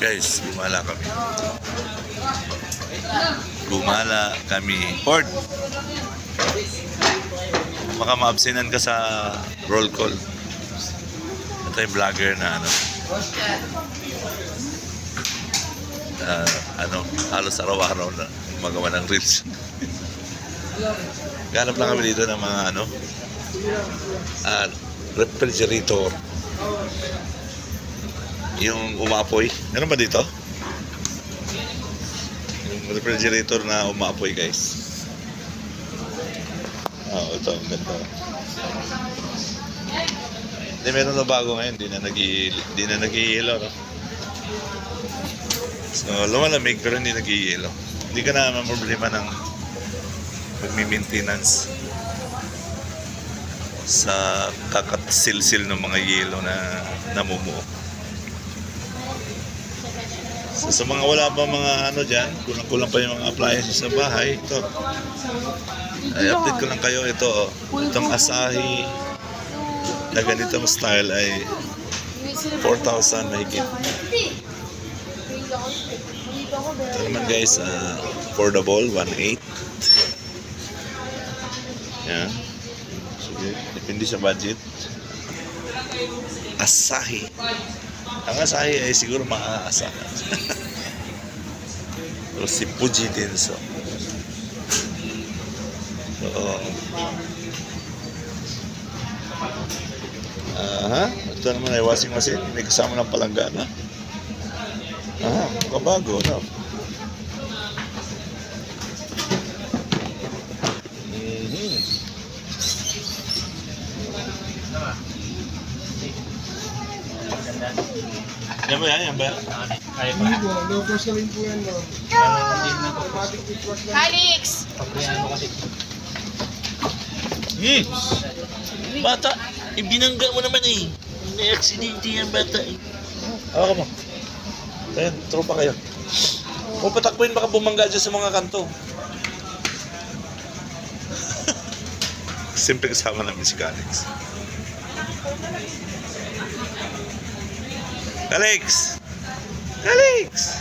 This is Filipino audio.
Guys, gumala kami. Ford, baka ma-absenan ka sa roll call. Ito yung vlogger na halos araw-araw na magawa ng reels. Ganap lang kami dito ng mga refrigerator. Yung umapoy. Meron ba dito? Yung refrigerator na umapoy, guys. Ito. Ang ganda. Hindi, meron na bago ngayon. Hindi na nag-iilo, no? So, lumalamig pero hindi nag-iilo. Hindi ka na problema ng pag-maintenance sa kakatsilsil ng mga yelo na namumuo. So, sa mga wala pa mga dyan, kulang-kulang pa yung mga appliances sa bahay, ito. Ay, update ko lang kayo. Itong Asahi na ganitong style ay 4,000 na higit. Ito naman, guys, affordable, 1.8. Yan. Sige, depende sa budget. Asahi. Ang Asahi ay siguro maaasahan. Pero si Fuji din, so. Ito naman ay washing machine. May kasama ng palanggana. Kabago, no? Yan ba yan? Yan ba yan? Hindi po, low cost na rin po yan, no? Automatic dishwash lang. Alex! Bata, ibinangga mo naman eh. May aksidente yan, bata eh. Ka mo. Ayan, tropa kayo. Kung patakbuhin, baka bumangga dyan sa mga kanto. Siyempre kasama namin si Alex. Alex!